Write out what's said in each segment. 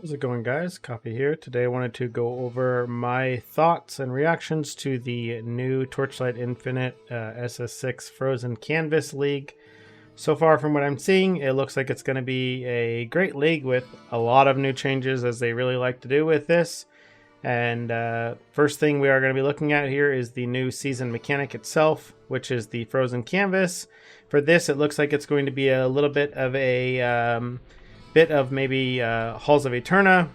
How's it going, guys? Coffee here. Today I wanted to go over my thoughts and reactions to the new Torchlight Infinite SS6 Frozen Canvas League. So far from what I'm seeing, it looks like it's going to be a great league with a lot of new changes, as they really like to do with this. And first thing we are going to be looking at here is the new season mechanic itself, which is the Frozen Canvas. For this, it looks like it's going to be a little bit of a maybe Halls of Eterna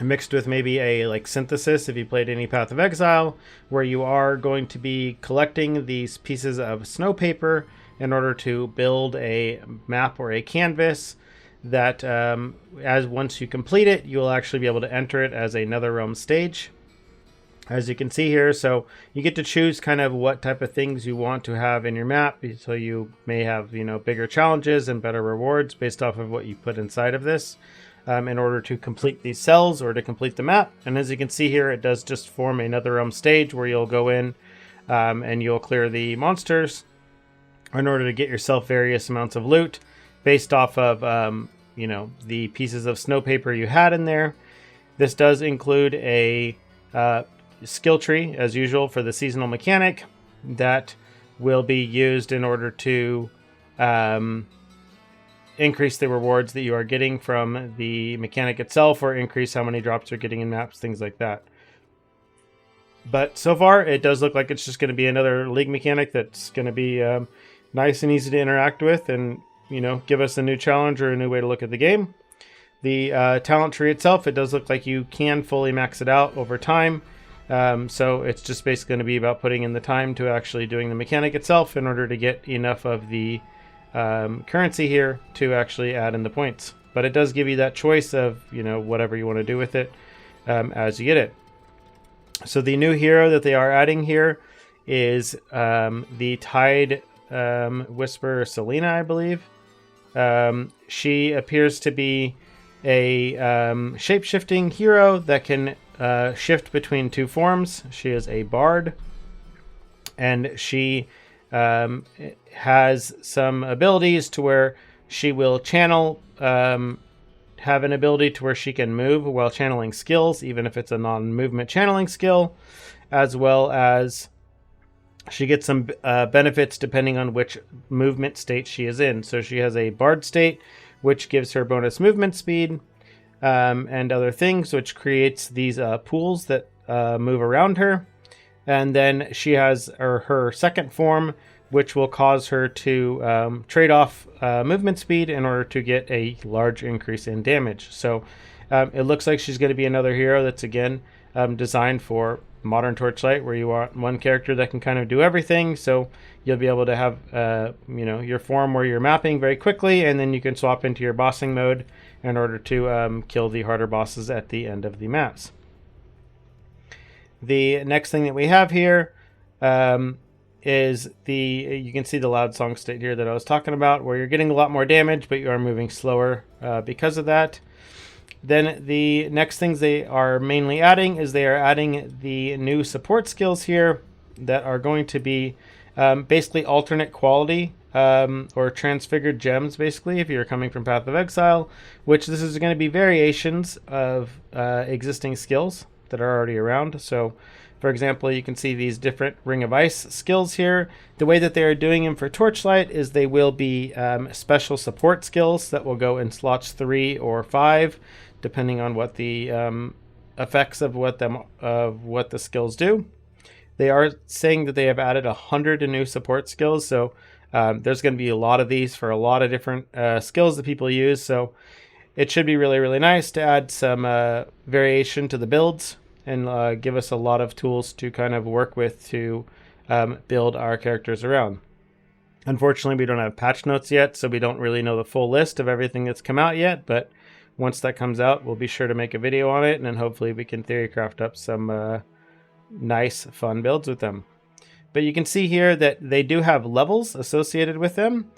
mixed with maybe a like synthesis if you played any Path of Exile, where you are going to be collecting these pieces of snow paper in order to build a map or a canvas that as once you complete it, you will actually be able to enter it as a NetherRealm stage, as you can see here. So you get to choose kind of what type of things you want to have in your map. So you may have, bigger challenges and better rewards based off of what you put inside of this in order to complete these cells or to complete the map. And as you can see here, it does just form a NetherRealm stage where you'll go in and you'll clear the monsters in order to get yourself various amounts of loot based off of, the pieces of snow paper you had in there. This does include a skill tree, as usual, for the seasonal mechanic that will be used in order to increase the rewards that you are getting from the mechanic itself, or increase how many drops you're getting in maps, things like that. But so far, it does look like it's just going to be another league mechanic that's going to be nice and easy to interact with, and give us a new challenge or a new way to look at the game. The talent tree itself, it does look like you can fully max it out over time. So it's just basically going to be about putting in the time to actually doing the mechanic itself in order to get enough of the currency here to actually add in the points. But it does give you that choice of, whatever you want to do with it as you get it. So the new hero that they are adding here is the Tide Whisperer Selena, I believe. She appears to be a shape-shifting hero that can shift between two forms. She is a bard, and she has some abilities to where she will channel, have an ability to where she can move while channeling skills, even if it's a non-movement channeling skill, as well as she gets some benefits depending on which movement state she is in. So she has a bard state, which gives her bonus movement speed and other things, which creates these pools that move around her. And then she has her second form, which will cause her to trade off movement speed in order to get a large increase in damage. So it looks like she's going to be another hero that's, again, designed for modern Torchlight, where you want one character that can kind of do everything. So you'll be able to have your form where you're mapping very quickly, and then you can swap into your bossing mode in order to kill the harder bosses at the end of the maps. The next thing that we have here is you can see the loud song state here that I was talking about, where you're getting a lot more damage, but you are moving slower because of that. Then the next things they are mainly adding is they are adding the new support skills here that are going to be basically alternate quality or transfigured gems, basically, if you're coming from Path of Exile, which this is going to be variations of existing skills that are already around. So, for example, you can see these different Ring of Ice skills here. The way that they are doing them for Torchlight is they will be special support skills that will go in slots 3 or 5, depending on what the effects of what the skills do. They are saying that they have added 100 new support skills, so there's going to be a lot of these for a lot of different skills that people use. So it should be really, really nice to add some variation to the builds and give us a lot of tools to kind of work with to build our characters around. Unfortunately, we don't have patch notes yet, so we don't really know the full list of everything that's come out yet, but once that comes out, we'll be sure to make a video on it, and then hopefully we can theorycraft up some nice, fun builds with them. But you can see here that they do have levels associated with them,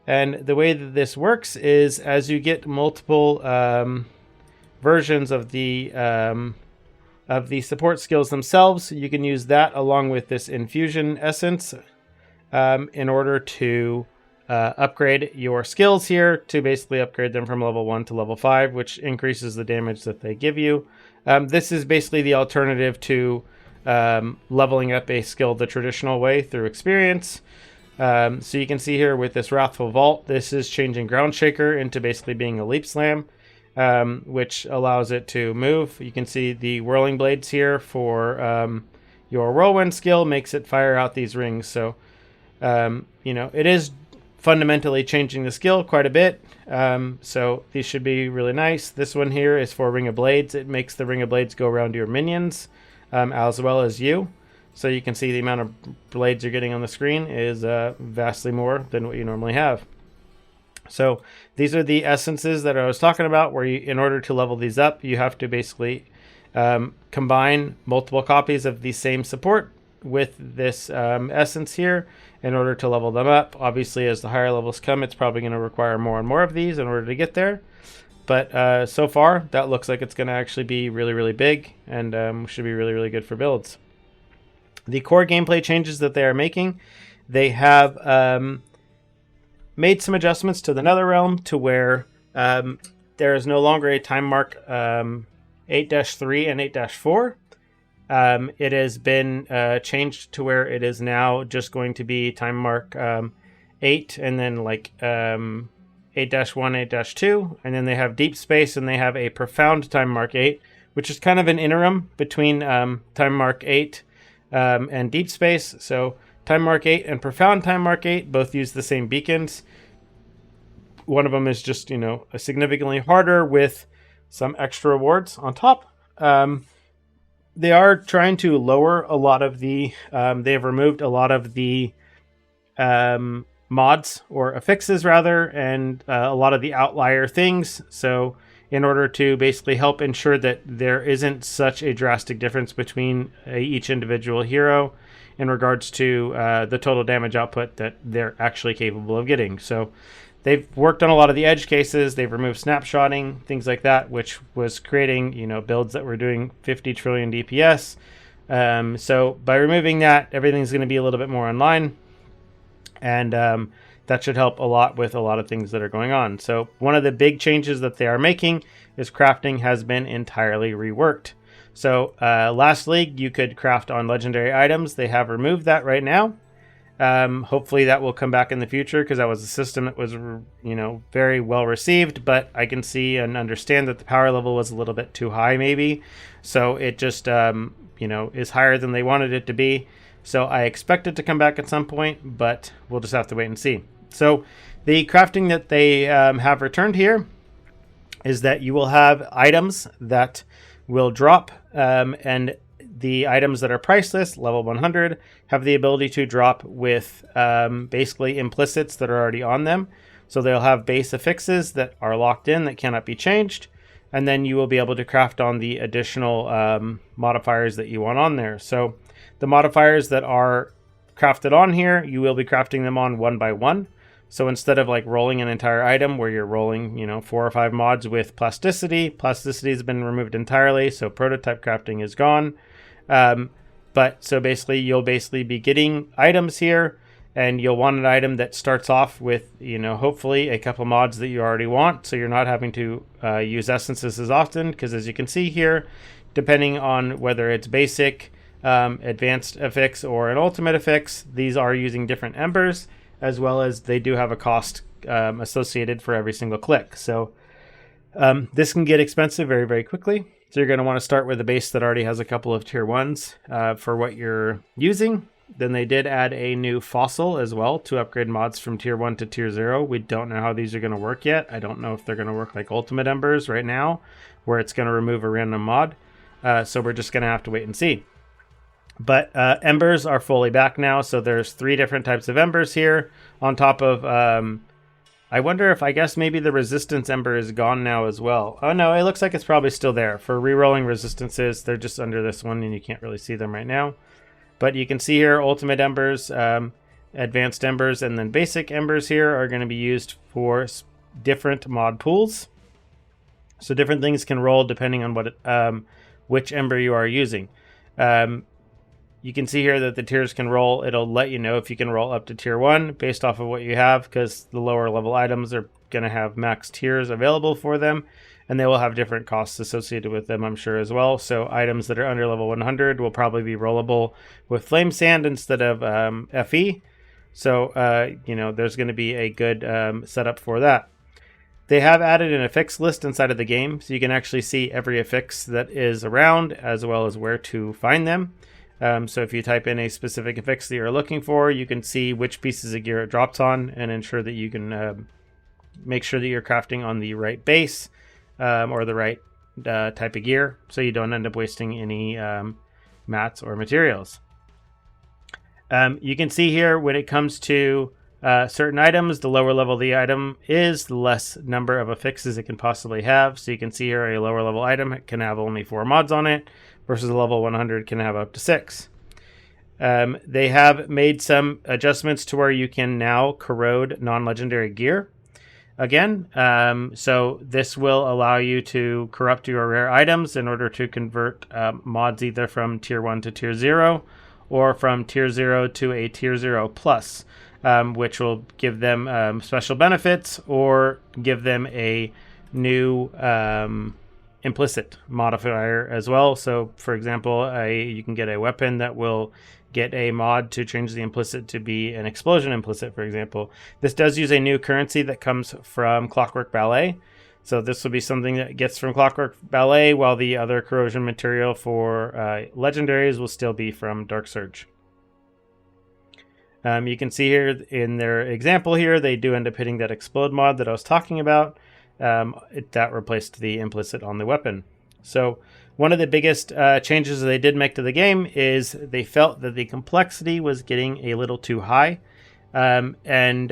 and the way that this works is as you get multiple versions of the support skills themselves, you can use that along with this infusion essence in order to upgrade your skills here to basically upgrade them from level 1 to level 5, which increases the damage that they give you. This is basically the alternative to leveling up a skill the traditional way through experience. So you can see here with this Wrathful Vault, this is changing Ground Shaker into basically being a Leap Slam, which allows it to move. You can see the Whirling Blades here for your Whirlwind skill makes it fire out these rings. So, it is fundamentally changing the skill quite a bit. So these should be really nice. This one here is for Ring of Blades. It makes the Ring of Blades go around your minions as well as you. So you can see the amount of blades you're getting on the screen is vastly more than what you normally have. So these are the essences that I was talking about, where you, in order to level these up, you have to basically combine multiple copies of the same support with this essence here in order to level them up. Obviously, as the higher levels come, it's probably going to require more and more of these in order to get there. But so far, that looks like it's going to actually be really, really big and should be really, really good for builds. The core gameplay changes that they are making, they have made some adjustments to the Nether Realm to where there is no longer a time mark 8-3 and 8-4. It has been changed to where it is now just going to be time mark 8 and then like 8-1, 8-2, and then they have deep space and they have a profound time mark 8, which is kind of an interim between time mark 8 and deep space. So time mark 8 and profound time mark 8 both use the same beacons. One of them is just, significantly harder with some extra rewards on top. They are trying to lower a lot of the, they have removed a lot of the mods or affixes rather, and a lot of the outlier things. So in order to basically help ensure that there isn't such a drastic difference between each individual hero in regards to the total damage output that they're actually capable of getting. So they've worked on a lot of the edge cases. They've removed snapshotting, things like that, which was creating, builds that were doing 50 trillion DPS. So by removing that, everything's going to be a little bit more online. And that should help a lot with a lot of things that are going on. So one of the big changes that they are making is crafting has been entirely reworked. So last league, you could craft on legendary items. They have removed that right now. Hopefully that will come back in the future, because that was a system that was, very well received, but I can see and understand that the power level was a little bit too high maybe. So it just, is higher than they wanted it to be. So I expect it to come back at some point, but we'll just have to wait and see. So the crafting that they have returned here is that you will have items that will drop, and the items that are priceless, level 100, have the ability to drop with basically implicits that are already on them. So they'll have base affixes that are locked in that cannot be changed. And then you will be able to craft on the additional modifiers that you want on there. So the modifiers that are crafted on here, you will be crafting them on one by one. So instead of like rolling an entire item where you're rolling, 4 or 5 mods with plasticity has been removed entirely. So prototype crafting is gone. But so basically you'll be getting items here, and you'll want an item that starts off with, hopefully a couple mods that you already want. So you're not having to use essences as often, because as you can see here, depending on whether it's basic, advanced affix or an ultimate affix, these are using different embers, as well as they do have a cost associated for every single click. So this can get expensive very, very quickly. So you're going to want to start with a base that already has a couple of tier 1s for what you're using. Then they did add a new fossil as well to upgrade mods from tier 1 to tier 0. We don't know how these are going to work yet. I don't know if they're going to work like ultimate embers right now, where it's going to remove a random mod. So we're just going to have to wait and see. But embers are fully back now. So there's 3 different types of embers here on top of... I wonder if, I guess maybe the resistance ember is gone now as well. Oh no, it looks like it's probably still there. For rerolling resistances, they're just under this one and you can't really see them right now. But you can see here, ultimate embers, advanced embers, and then basic embers here are going to be used for different mod pools. So different things can roll depending on what which ember you are using. You can see here that the tiers can roll. It'll let you know if you can roll up to tier 1 based off of what you have, because the lower level items are going to have max tiers available for them, and they will have different costs associated with them, I'm sure, as well. So items that are under level 100 will probably be rollable with Flame Sand instead of FE. So, there's going to be a good setup for that. They have added an affix list inside of the game, so you can actually see every affix that is around, as well as where to find them. So if you type in a specific affix that you're looking for, you can see which pieces of gear it drops on, and ensure that you can make sure that you're crafting on the right base or the right type of gear, so you don't end up wasting any mats or materials. You can see here when it comes to certain items, the lower level the item is, the less number of affixes it can possibly have. So you can see here a lower level item can have only 4 mods on it, versus a level 100 can have up to 6. They have made some adjustments to where you can now corrode non-legendary gear again. So this will allow you to corrupt your rare items in order to convert mods either from tier 1 to tier 0, or from tier 0 to a tier 0 plus. Which will give them special benefits, or give them a new implicit modifier as well. So, for example, you can get a weapon that will get a mod to change the implicit to be an explosion implicit, for example. This does use a new currency that comes from Clockwork Ballet. So this will be something that gets from Clockwork Ballet, while the other corrosion material for legendaries will still be from Dark Surge. You can see here in their example here, they do end up hitting that explode mod that I was talking about. That replaced the implicit on the weapon. So one of the biggest changes they did make to the game is they felt that the complexity was getting a little too high. And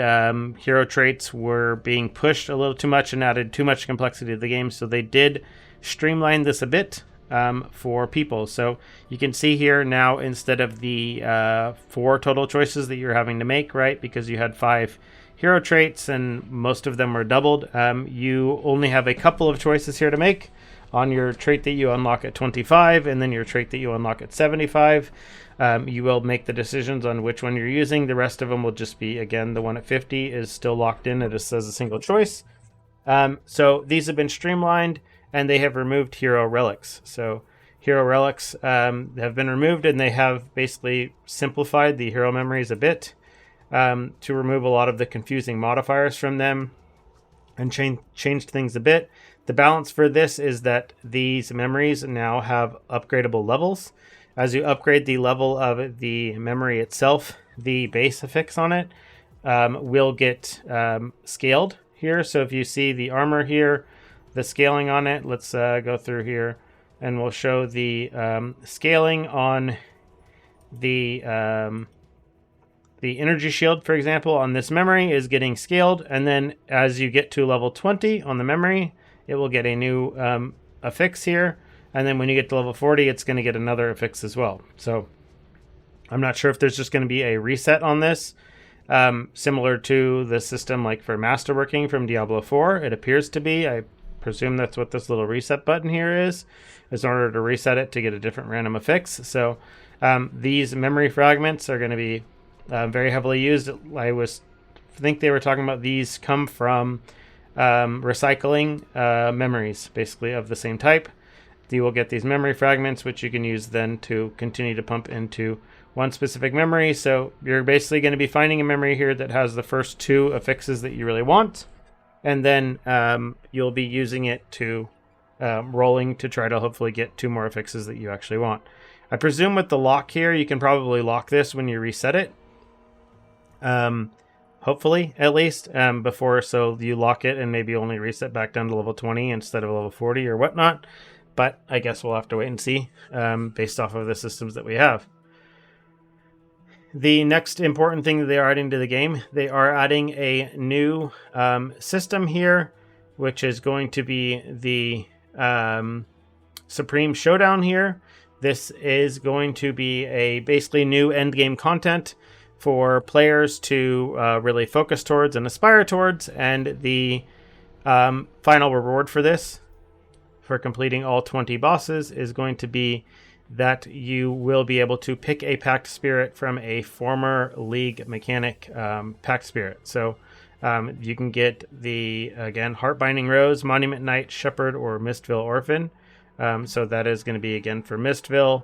hero traits were being pushed a little too much and added too much complexity to the game. So they did streamline this a bit. For people. So you can see here now, instead of the 4 total choices that you're having to make, right, because you had 5 hero traits and most of them were doubled, you only have a couple of choices here to make on your trait that you unlock at 25, and then your trait that you unlock at 75. You will make the decisions on which one you're using. The rest of them will just be, again, the one at 50 is still locked in. It just says a single choice. So these have been streamlined, and they have removed hero relics. So hero relics have been removed, and they have basically simplified the hero memories a bit to remove a lot of the confusing modifiers from them and changed things a bit. The balance for this is that these memories now have upgradable levels. As you upgrade the level of the memory itself, the base affix on it will get scaled here. So if you see the armor here, the scaling on it, let's go through here, and we'll show the scaling on the energy shield, for example, on this memory is getting scaled. And then as you get to level 20 on the memory, it will get a new affix here. And then when you get to level 40, it's going to get another affix as well. So I'm not sure if there's just going to be a reset on this. Similar to the system like for masterworking from Diablo 4, it appears to be. I presume that's what this little reset button here is in order to reset it to get a different random affix. So these memory fragments are going to be very heavily used. I think they were talking about these come from recycling memories, basically of the same type. You will get these memory fragments, which you can use then to continue to pump into one specific memory. So you're basically going to be finding a memory here that has the first 2 affixes that you really want. And then you'll be using it to rolling to try to hopefully get 2 more affixes that you actually want. I presume with the lock here, you can probably lock this when you reset it. Hopefully, at least, before, so you lock it and maybe only reset back down to level 20 instead of level 40 or whatnot. But I guess we'll have to wait and see based off of the systems that we have. The next important thing that they are adding to the game, they are adding a new system here, which is going to be the Supreme Showdown here. This is going to be a basically new endgame content for players to really focus towards and aspire towards. And the final reward for this, for completing all 20 bosses, is going to be that you will be able to pick a packed spirit from a former league mechanic packed spirit. So you can get the, again, Heartbinding Rose, Monument Knight, Shepherd, or Mistville Orphan. So that is going to be, again, for Mistville,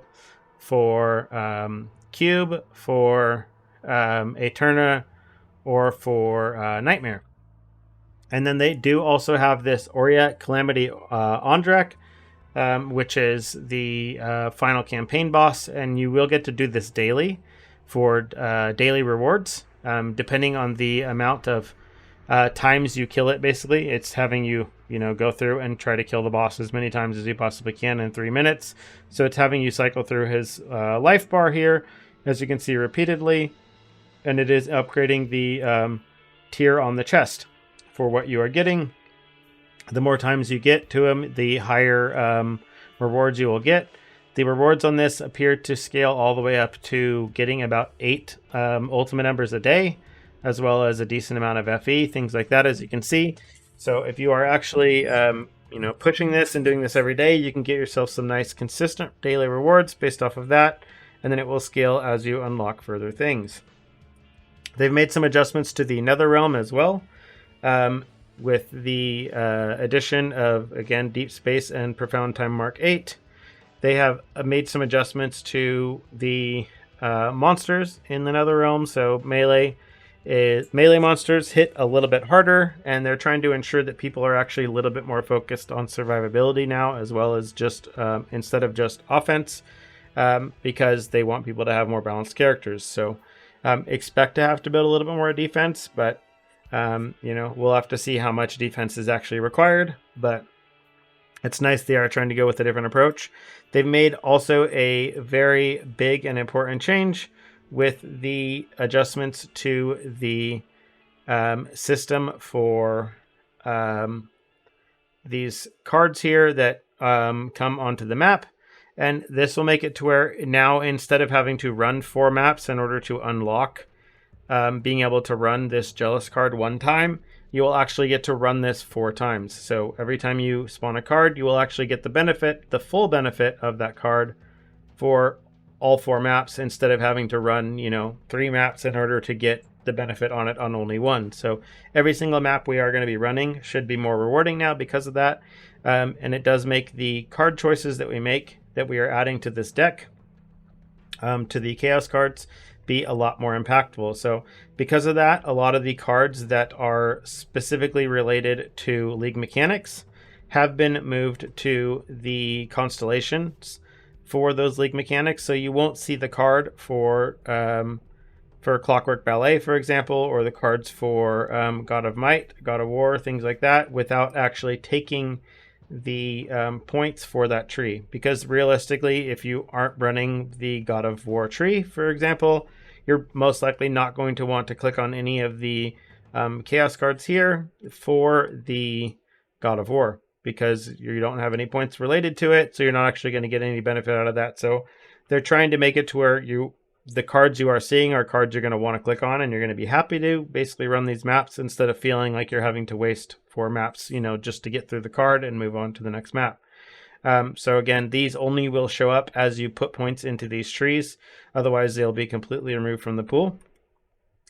for Cube, for Eterna, or for Nightmare. And then they do also have this Aureat Calamity Andre, which is the final campaign boss, and you will get to do this daily for daily rewards, depending on the amount of times you kill it. Basically, it's having you go through and try to kill the boss as many times as you possibly can in 3 minutes. So it's having you cycle through his life bar here, as you can see, repeatedly, and it is upgrading the tier on the chest for what you are getting. The more times you get to him, the higher rewards you will get. The rewards on this appear to scale all the way up to getting about 8 ultimate embers a day, as well as a decent amount of FE, things like that, as you can see. So if you are actually pushing this and doing this every day, you can get yourself some nice consistent daily rewards based off of that, and then it will scale as you unlock further things. They've made some adjustments to the Nether realm as well, with the addition of, again, Deep Space and Profound Time Mark 8. They have made some adjustments to the monsters in the Nether realm. So melee monsters hit a little bit harder, and they're trying to ensure that people are actually a little bit more focused on survivability now, as well as just instead of just offense, because they want people to have more balanced characters. So expect to have to build a little bit more defense, but we'll have to see how much defense is actually required, but it's nice they are trying to go with a different approach. They've made also a very big and important change with the adjustments to the system for these cards here that come onto the map. And this will make it to where now, instead of having to run 4 maps in order to unlock being able to run this Jealous card one time, you will actually get to run this 4 times. So every time you spawn a card, you will actually get the full benefit of that card for all 4 maps, instead of having to run 3 maps in order to get the benefit on it on only one. So every single map we are going to be running should be more rewarding now because of that. And it does make the card choices that we are adding to this deck, to the Chaos cards, be a lot more impactful. So because of that, a lot of the cards that are specifically related to League mechanics have been moved to the constellations for those League mechanics. So you won't see the card for Clockwork Ballet, for example, or the cards for God of Might, God of War, things like that, without actually taking the points for that tree. Because realistically, if you aren't running the God of War tree, for example, you're most likely not going to want to click on any of the Chaos cards here for the God of War, because you don't have any points related to it, so you're not actually going to get any benefit out of that. So they're trying to make it to where the cards you are seeing are cards you're going to want to click on, and you're going to be happy to basically run these maps instead of feeling like you're having to waste 4 maps, just to get through the card and move on to the next map. So again, these only will show up as you put points into these trees. Otherwise, they'll be completely removed from the pool.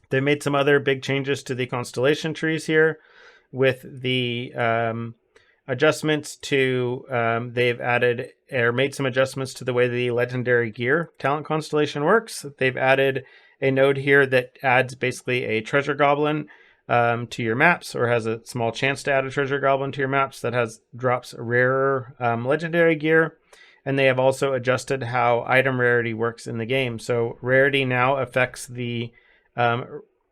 They made some other big changes to the constellation trees here with the adjustments to, they've added or made some adjustments to the way the legendary gear talent constellation works. They've added a node here that adds basically a treasure goblin to your maps, or has a small chance to add a treasure goblin to your maps that drops rarer legendary gear. And they have also adjusted how item rarity works in the game. So rarity now affects the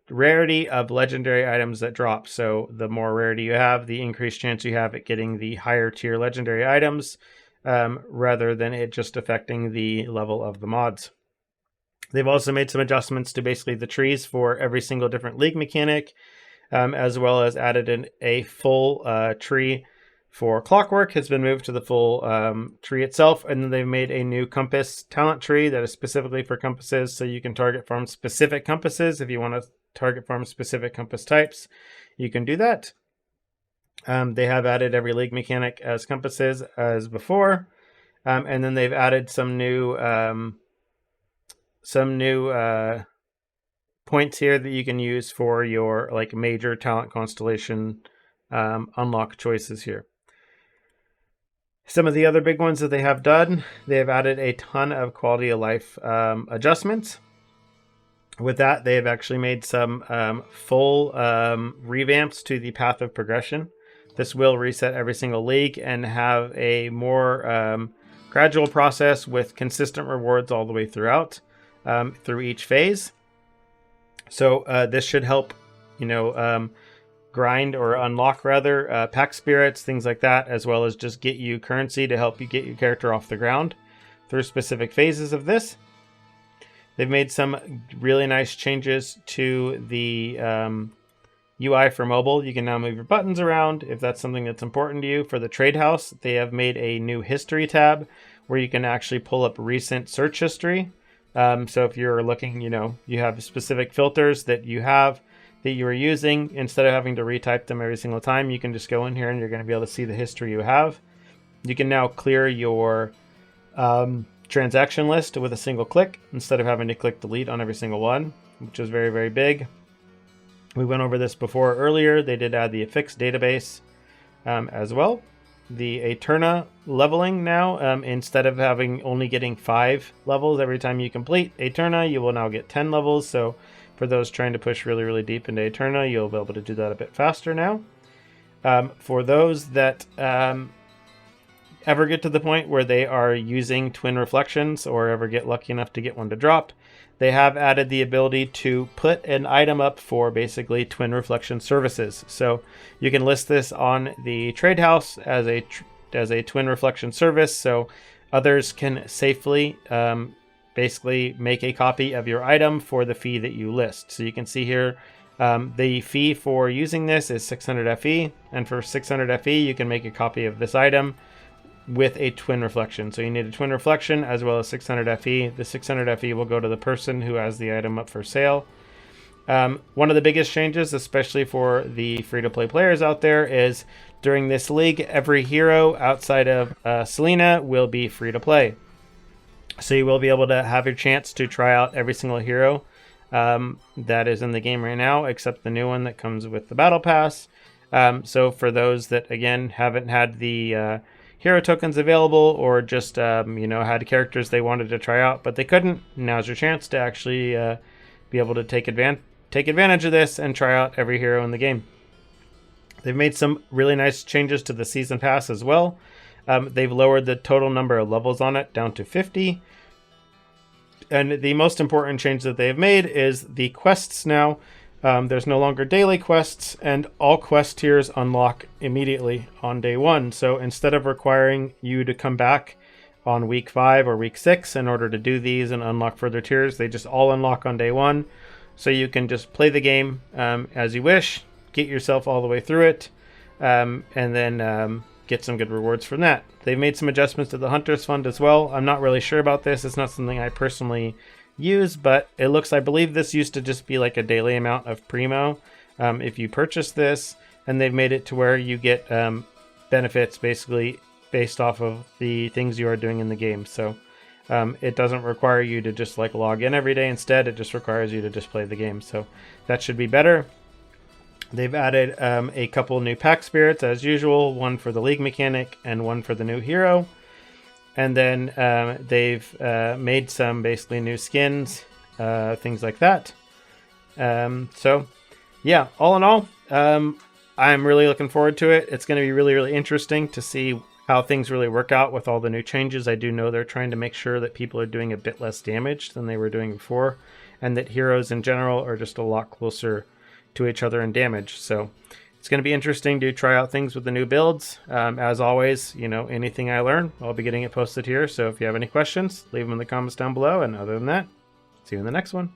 rarity of legendary items that drop. So the more rarity you have, the increased chance you have at getting the higher tier legendary items, rather than it just affecting the level of the mods. They've also made some adjustments to basically the trees for every single different league mechanic, as well as added in a full tree for Clockwork has been moved to the full tree itself. And then they've made a new compass talent tree that is specifically for compasses, so you can target farm specific compasses. If you want to target farm specific compass types, you can do that. They have added every league mechanic as compasses as before. And then they've added some new points here that you can use for your like major talent constellation unlock choices here. Some of the other big ones that they have done, they have added a ton of quality of life adjustments. With that, they have actually made some full revamps to the path of progression. This will reset every single league and have a more gradual process with consistent rewards all the way throughout, through each phase. So this should help, grind or unlock rather pack spirits, things like that, as well as just get you currency to help you get your character off the ground through specific phases of this. They've made some really nice changes to the UI for mobile. You can now move your buttons around if that's something that's important to you. For the trade house, they have made a new history tab where you can actually pull up recent search history. So if you're looking, you have specific filters that you are using, instead of having to retype them every single time, you can just go in here and you're going to be able to see the history you have. You can now clear your transaction list with a single click instead of having to click delete on every single one, which is very, very big. We went over this before earlier. They did add the affixed database as well. The Eterna leveling now, instead of only getting 5 levels every time you complete Eterna, you will now get 10 levels. So for those trying to push really, really deep into Eterna, you'll be able to do that a bit faster now. For those that ever get to the point where they are using twin reflections or ever get lucky enough to get one to drop, they have added the ability to put an item up for basically twin reflection services. So you can list this on the trade house as a twin reflection service, so others can safely basically make a copy of your item for the fee that you list. So you can see here the fee for using this is 600 FE, and for 600 FE you can make a copy of this item with a twin reflection. So you need a twin reflection as well as 600 FE. The 600 FE will go to the person who has the item up for sale. One of the biggest changes, especially for the free-to-play players out there, is during this league, every hero outside of Selena will be free-to-play. So you will be able to have your chance to try out every single hero that is in the game right now, except the new one that comes with the Battle Pass. So for those that, again, haven't had the hero tokens available, or just had characters they wanted to try out but they couldn't, now's your chance to actually be able to take advantage of this and try out every hero in the game. They've made some really nice changes to the season pass as well. They've lowered the total number of levels on it down to 50, and the most important change that they have made is the quests now. There's no longer daily quests, and all quest tiers unlock immediately on day 1. So instead of requiring you to come back on week 5 or week 6 in order to do these and unlock further tiers, they just all unlock on day 1. So you can just play the game as you wish, get yourself all the way through it, and then get some good rewards from that. They've made some adjustments to the Hunters Fund as well. I'm not really sure about this. It's not something I personally use, but I believe this used to just be like a daily amount of primo if you purchase this, and they've made it to where you get benefits basically based off of the things you are doing in the game. So it doesn't require you to just like log in every day. Instead, it just requires you to just play the game. So that should be better. They've added a couple new pack spirits as usual, one for the league mechanic and one for the new hero. And then they've made some basically new skins, things like that. So yeah, all in all, I'm really looking forward to it. It's going to be really, really interesting to see how things really work out with all the new changes. I do know they're trying to make sure that people are doing a bit less damage than they were doing before, and that heroes in general are just a lot closer to each other in damage. So it's going to be interesting to try out things with the new builds. As always, anything I learn, I'll be getting it posted here. So if you have any questions, leave them in the comments down below. And other than that, see you in the next one.